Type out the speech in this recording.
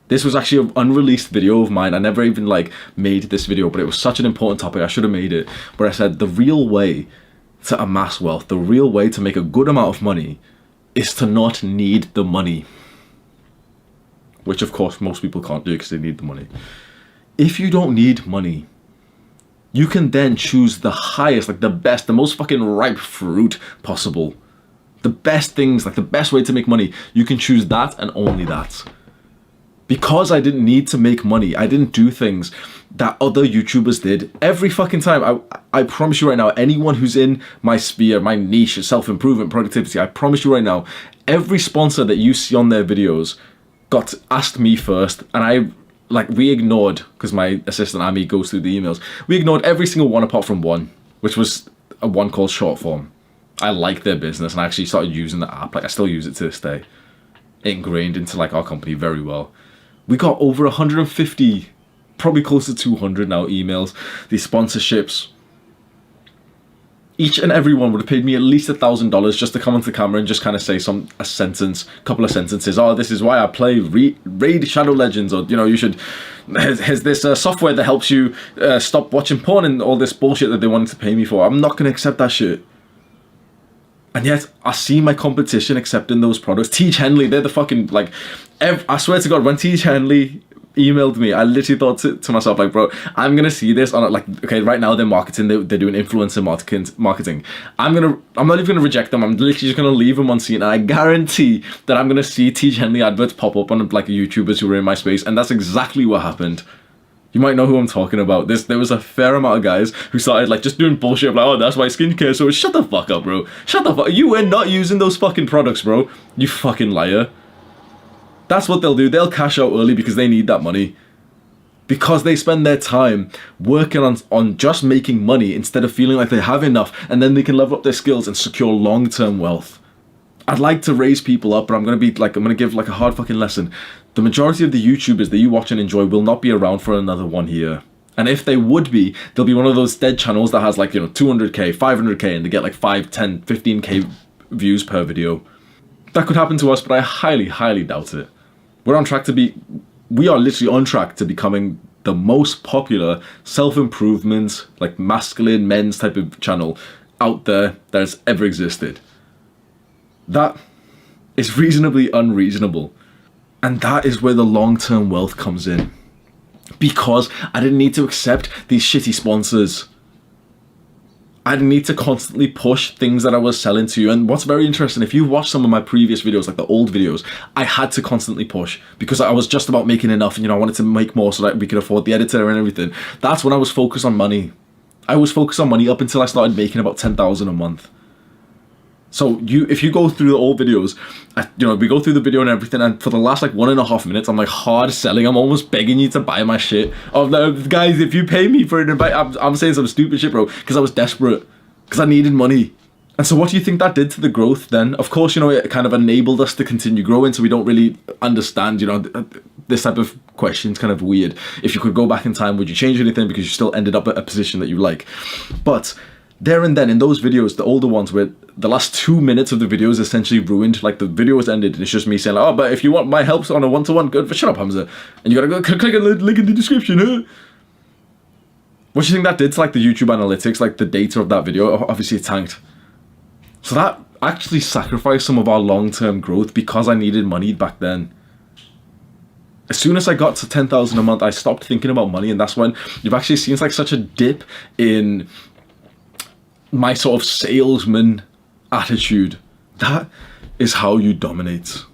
This was actually an unreleased video of mine. I never even like made this video, but it was such an important topic. I should have made it. Where I said the real way to amass wealth, the real way to make a good amount of money is to not need the money. Which of course most people can't do because they need the money. If you don't need money, you can then choose the highest, like the best, the most fucking ripe fruit possible. The best things, like the best way to make money. You can choose that and only that. Because I didn't need to make money, I didn't do things that other YouTubers did every fucking time. I promise you right now, anyone who's in my sphere, my niche, self-improvement, productivity, I promise you right now, every sponsor that you see on their videos got asked me first, and we ignored, because my assistant Amy goes through the emails, we ignored every single one apart from one, which was a one called Shortform. I like their business, and I actually started using the app. Like, I still use it to this day. Ingrained into like our company very well. We got over 150, probably close to 200 now emails, these sponsorships. Each and every one would have paid me at least $1,000 just to come onto camera and just kind of say a couple of sentences. Oh, this is why I play Raid Shadow Legends, or, you know, you should, here's this software that helps you stop watching porn, and all this bullshit that they wanted to pay me for. I'm not going to accept that shit. And yet, I see my competition accepting those products. Teach Henley, they're the fucking, like, I swear to God, when Teach Henley emailed me, I literally thought to myself, like, bro, I'm going to see this on, like, okay, right now they're marketing, they're doing influencer marketing. I'm not even going to reject them. I'm literally just going to leave them on scene. And I guarantee that I'm going to see Teach Henley adverts pop up on, like, YouTubers who are in my space. And that's exactly what happened. You might know who I'm talking about. There was a fair amount of guys who started like just doing bullshit like, oh, that's my skincare. So shut the fuck up, bro. Shut the fuck. You were not using those fucking products, bro. You fucking liar. That's what they'll do. They'll cash out early because they need that money. Because they spend their time working on just making money instead of feeling like they have enough, and then they can level up their skills and secure long-term wealth. I'd like to raise people up, but I'm going to give like a hard fucking lesson. The majority of the YouTubers that you watch and enjoy will not be around for another 1 year. And if they would be, they'll be one of those dead channels that has like, you know, 200k, 500k, and they get like 5, 10, 15k views per video. That could happen to us, but I highly, highly doubt it. We are literally on track to becoming the most popular self-improvement, like masculine men's type of channel out there that has ever existed. That is reasonably unreasonable. And that is where the long-term wealth comes in. Because I didn't need to accept these shitty sponsors. I didn't need to constantly push things that I was selling to you. And what's very interesting, if you watch some of my previous videos, like the old videos, I had to constantly push because I was just about making enough, and, you know, I wanted to make more so that we could afford the editor and everything. That's when I was focused on money. I was focused on money up until I started making about $10,000 a month. So if you go through the old videos, you know, we go through the video and everything, and for the last like 1.5 minutes, I'm like hard selling. I'm almost begging you to buy my shit. I'm like, guys, if you pay me for an invite, I'm saying some stupid shit, bro, because I was desperate, because I needed money. And so what do you think that did to the growth then? Of course, you know, it kind of enabled us to continue growing, so we don't really understand, you know, this type of question's kind of weird. If you could go back in time, would you change anything because you still ended up at a position that you like? But there and then in those videos, the older ones, where the last 2 minutes of the video is essentially ruined, like the video was ended and it's just me saying like, oh, but if you want my help on a one-to-one, good, shut up, Hamza, and you gotta go click on the link in the description, huh? What do you think that did to like the YouTube analytics, like the data of that video? Obviously it tanked. So that actually sacrificed some of our long-term growth because I needed money back then. As soon as I got to 10,000 a month, I stopped thinking about money, and that's when you've actually seen like such a dip in my sort of salesman attitude. That is how you dominate.